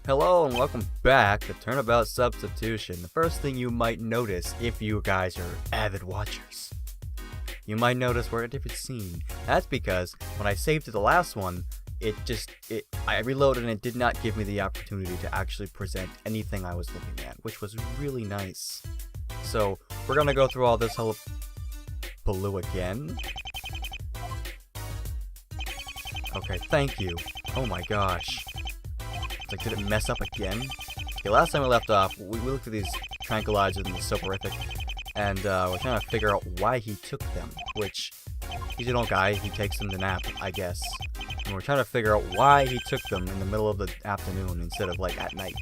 Hello and welcome back to Turnabout Substitution. The first thing you might notice, if you guys are avid watchers, you might notice we're in a different scene. That's because when I saved to the last one, I reloaded and it did not give me the opportunity to actually present anything I was looking at, which was really nice. So we're gonna go through all this hullabaloo again. Okay, thank you. Oh my gosh. Like, did it mess up again? Okay, last time we left off, we looked at these tranquilizers and the soporific, and we're trying to figure out why he took them, which, he's an old guy, he takes them to nap, I guess. And we're trying to figure out why he took them in the middle of the afternoon instead of, like, at night.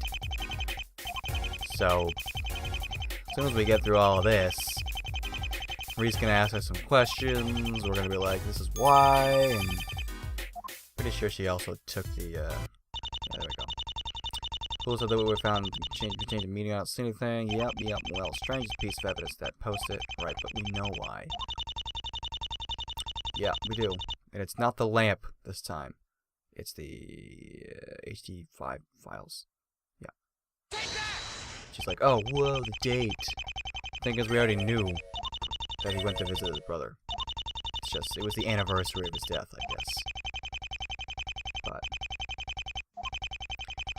So, as soon as we get through all of this, Rhea's gonna ask us some questions, we're gonna be like, this is why, and pretty sure she also took the, there we go. Cool, so that we found, change the meaning, I don't see anything. Yep, well, strangest piece of evidence that post-it. Right, but we know why. Yeah, we do. And it's not the lamp this time. It's the HD5 files. Yeah. She's like, oh, whoa, the date. Thing is, we already knew that he went to visit his brother. It's just, it was the anniversary of his death, I guess. But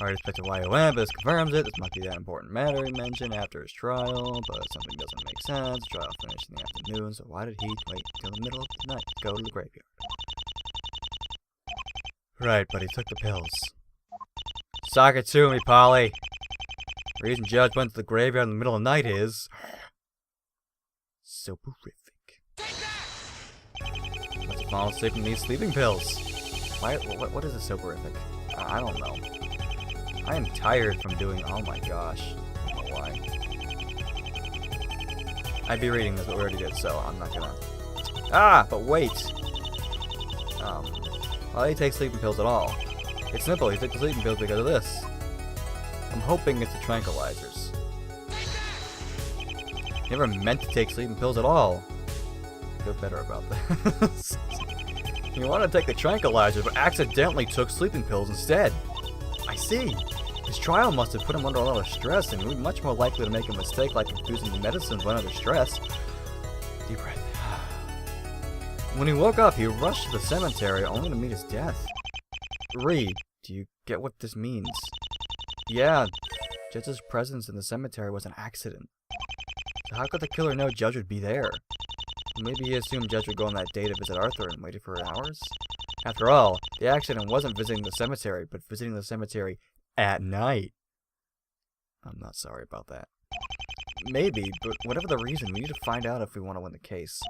already expected why he went, but this confirms it. This must be that important matter he mentioned after his trial, but something doesn't make sense. The trial finished in the afternoon, so why did he wait till the middle of the night to go to the graveyard? Right, but he took the pills. Sock it to me, Polly. The reason Judge went to the graveyard in the middle of the night is soporific. Let's fall asleep from these sleeping pills. Why? What is a soporific? I don't know. I am tired from doing. Oh my gosh. I don't know why. I'd be reading this, but we already did, so I'm not gonna. Ah, but wait. Why do he take sleeping pills at all? It's simple. He took the sleeping pills because of this. I'm hoping it's the tranquilizers. Never meant to take sleeping pills at all. I feel better about this. You want to take the tranquilizer, but accidentally took sleeping pills instead. I see. His trial must have put him under a lot of stress, and we're much more likely to make a mistake like confusing the medicines when under stress. Deep breath. When he woke up, he rushed to the cemetery only to meet his death. Rhea, do you get what this means? Yeah, Judge's presence in the cemetery was an accident. So how could the killer know Judge would be there? Maybe he assumed Judge would go on that day to visit Arthur and waited for hours? After all, the accident wasn't visiting the cemetery, but visiting the cemetery at night. I'm not sorry about that. Maybe, but whatever the reason, we need to find out if we want to win the case.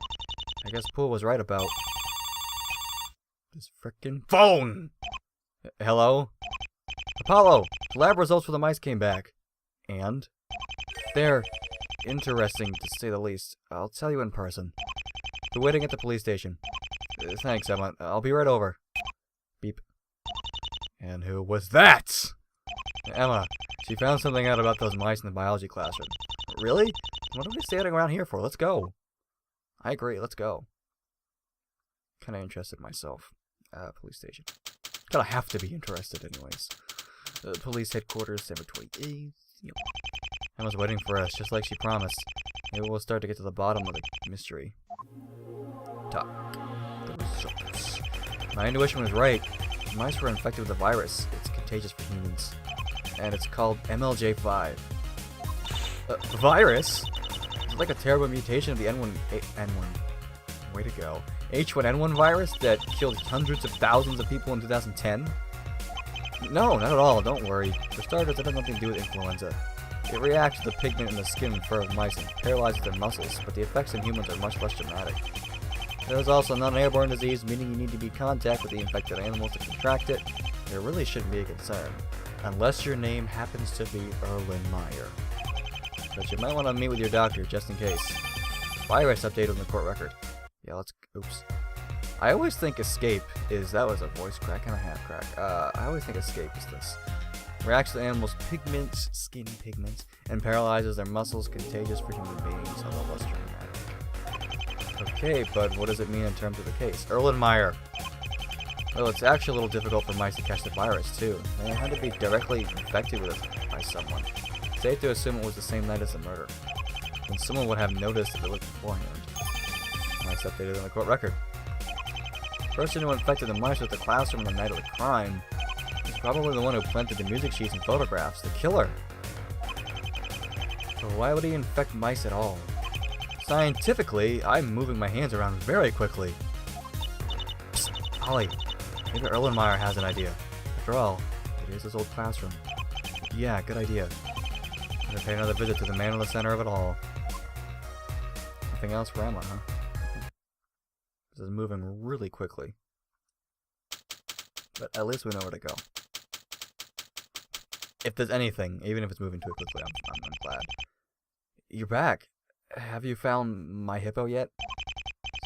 I guess Poole was right about this frickin' phone! Hello? Apollo! The lab results for the mice came back. And? They're interesting, to say the least. I'll tell you in person. We're waiting at the police station. Thanks, Emma. I'll be right over. Beep. And who was that? Emma. She found something out about those mice in the biology classroom. Really? What are we standing around here for? Let's go. I agree. Let's go. Kind of interested myself. Police station. Kinda have to be interested anyways. Police headquarters, December 28th. Yep. Emma's waiting for us, just like she promised. Maybe we'll start to get to the bottom of the mystery. Talk. The results. My intuition was right. The mice were infected with a virus. It's contagious for humans. And it's called MLJ5. Virus? It's like a terrible mutation of the N1... Way to go. H1N1 virus that killed hundreds of thousands of people in 2010? No, not at all. Don't worry. For starters, it has nothing to do with influenza. It reacts to the pigment in the skin and fur of mice and paralyzes their muscles, but the effects in humans are much less dramatic. It is also not an airborne disease, meaning you need to be in contact with the infected animals to contract it. There really shouldn't be a concern, unless your name happens to be Erlenmeyer. But you might want to meet with your doctor just in case. Virus update on the court record. Yeah, let's... Oops. I always think escape is... That was a voice crack and a half crack. I always think escape is this. Reacts to animals' pigments, skin pigments, and paralyzes their muscles, contagious for human beings, although less dramatic. Okay, but what does it mean in terms of the case? Erlenmeyer. Oh, it's actually a little difficult for mice to catch the virus, too. They had to be directly infected with it by someone. Safe to assume it was the same night as the murder. And someone would have noticed the village beforehand. Mice updated in the court record. The person who infected the mice with the classroom on the night of the crime is probably the one who planted the music sheets and photographs, the killer. So why would he infect mice at all? Scientifically, I'm moving my hands around very quickly. Psst, Holly, maybe Erlenmeyer has an idea. After all, it is his old classroom. Yeah, good idea. I'm gonna pay another visit to the man in the center of it all. Nothing else for Emma, huh? This is moving really quickly. But at least we know where to go. If there's anything, even if it's moving too quickly, I'm glad. You're back. Have you found my hippo yet?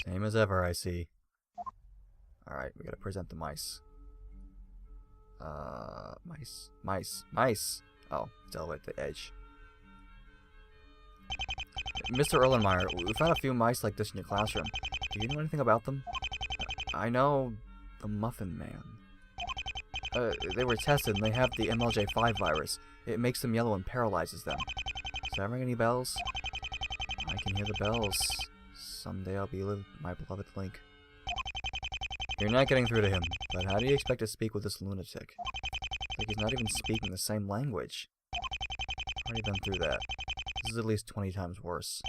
Same as ever, I see. Alright, we gotta present the mice. Mice. Oh, it's all at the edge. Mr. Erlenmeyer, we found a few mice like this in your classroom. Do you know anything about them? I know the Muffin Man. They were tested and they have the MLJ5 virus. It makes them yellow and paralyzes them. Does that ring any bells? I can hear the bells. Someday I'll be with my beloved Link. You're not getting through to him, but how do you expect to speak with this lunatic? Like he's not even speaking the same language. Already been through that. This is at least 20 times worse.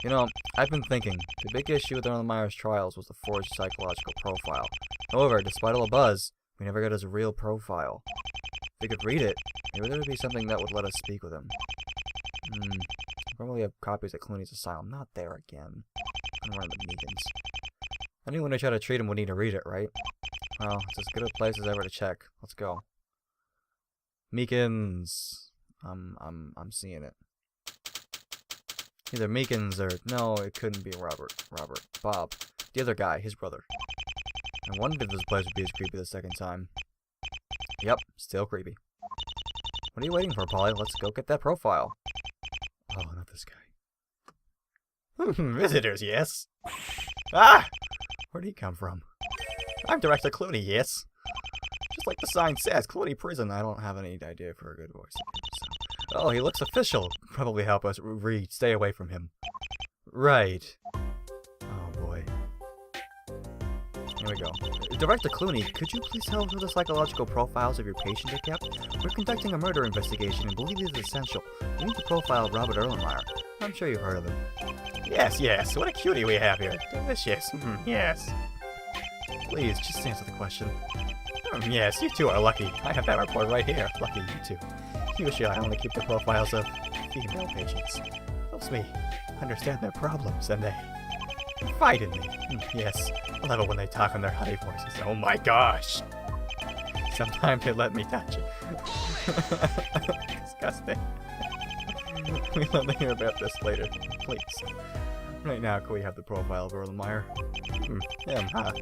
You know, I've been thinking, the big issue with Erlenmeyer's trials was the forged psychological profile. However, despite all the buzz, we never got his real profile. If we could read it, maybe there would be something that would let us speak with him. Probably have copies at Clooney's asylum. Not there again. I'm running the Meekins. Anyone who tried to treat him would need to read it, right? Well, it's as good a place as ever to check. Let's go. Meekins. I'm seeing it. Either Meekins or no, it couldn't be Robert. Bob. The other guy, his brother. I wondered if this place would be as creepy the second time. Yep, still creepy. What are you waiting for, Polly? Let's go get that profile. Oh, not this guy. Visitors, yes. Ah! Where'd he come from? I'm Director Clooney, yes. Just like the sign says, Clooney Prison. I don't have any idea for a good voice. So. Oh, he looks official. Probably help us stay away from him. Right. Oh, boy. Here we go. Director Clooney, could you please tell us where the psychological profiles of your patients are kept? We're conducting a murder investigation and believe it is essential. We need to profile Robert Erlenmeyer. I'm sure you've heard of him. Yes. What a cutie we have here. Delicious. Yes. Please, just answer the question. Yes, you two are lucky. I have that report right here. Lucky you two. Usually I only keep the profiles of female patients. Helps me understand their problems and they confide in me. Yes, I love it when they talk in their Hotti voices. Oh my gosh! Sometimes they let me touch it. Disgusting. We'd love to hear about this later, please. Right now, can we have the profile of Erlenmeyer? Not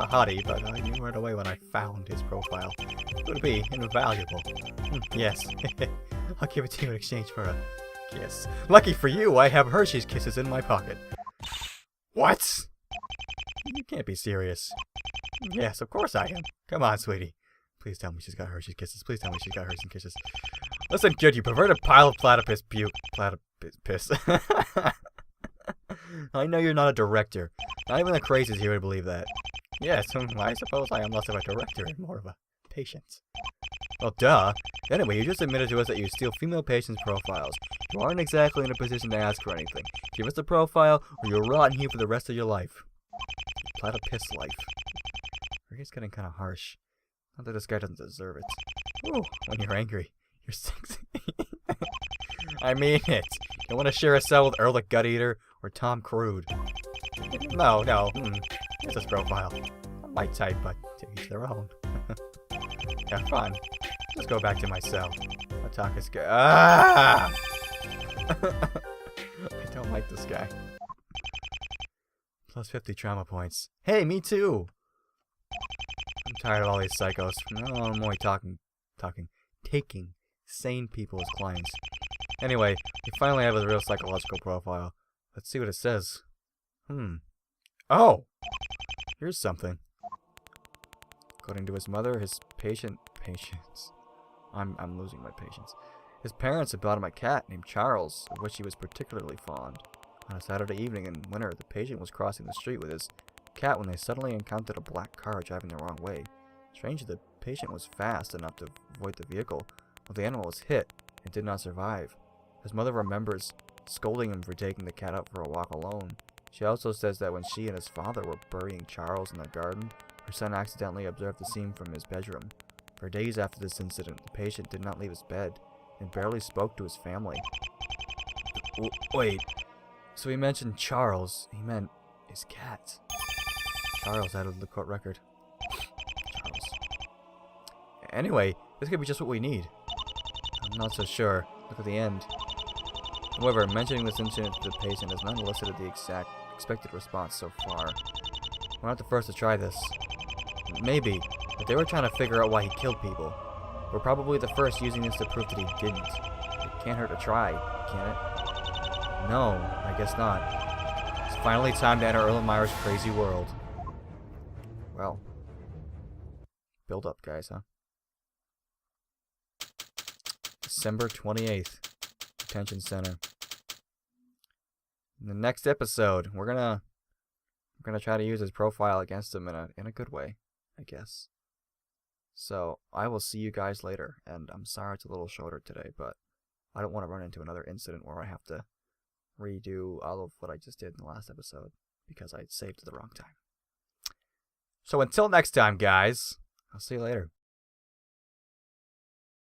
a Hotti, but I knew right away when I found his profile. It would be invaluable. Yes. I'll give it to you in exchange for a kiss. Lucky for you, I have Hershey's Kisses in my pocket. What? You can't be serious. Yes, of course I am. Come on, sweetie. Please tell me she's got Hershey's Kisses. Please tell me she's got Hershey's Kisses. Listen, kid, you perverted pile of platypus puke. Platypus. I know you're not a director. Not even the crazies here would believe that. Yes, I suppose I am less of a director and more of a patient. Well, duh. Anyway, you just admitted to us that you steal female patients' profiles. You aren't exactly in a position to ask for anything. Give us the profile, or you'll rot in here for the rest of your life. Platypus life. It's getting kind of harsh. Not that this guy doesn't deserve it. Ooh, when you're angry, you're sexy. I mean it. You want to share a cell with Ehrlich Gut Eater or Tom Crude? No. Here's his profile. Not my type, but to each their own. Have fun. Just go back to my cell. I'll talk this guy. Ah! I don't like this guy. Plus 50 trauma points. Hey, me too! I'm tired of all these psychos. No, I'm only taking sane people as clients. Anyway, we finally have a real psychological profile. Let's see what it says. Oh! Here's something. According to his mother, his patience. I'm losing my patience. His parents had bought him a cat named Charles, of which he was particularly fond. On a Saturday evening in winter, the patient was crossing the street with his cat when they suddenly encountered a black car driving the wrong way. Strangely, the patient was fast enough to avoid the vehicle, while the animal was hit and did not survive. His mother remembers scolding him for taking the cat out for a walk alone. She also says that when she and his father were burying Charles in the garden, her son accidentally observed the scene from his bedroom. For days after this incident, the patient did not leave his bed and barely spoke to his family. Wait, so he mentioned Charles. He meant his cat. Charles added to the court record. Charles. Anyway, this could be just what we need. I'm not so sure. Look at the end. However, mentioning this incident to the patient has not elicited the exact expected response so far. We're not the first to try this. Maybe, but they were trying to figure out why he killed people. We're probably the first using this to prove that he didn't. It can't hurt to try, can it? No, I guess not. It's finally time to enter Erlenmeyer's crazy world. Well, build up, guys, huh? December 28th. Detention Center. In the next episode, we're gonna try to use his profile against him in a good way, I guess. So I will see you guys later, and I'm sorry it's a little shorter today, but I don't want to run into another incident where I have to redo all of what I just did in the last episode because I saved at the wrong time. So until next time, guys, I'll see you later.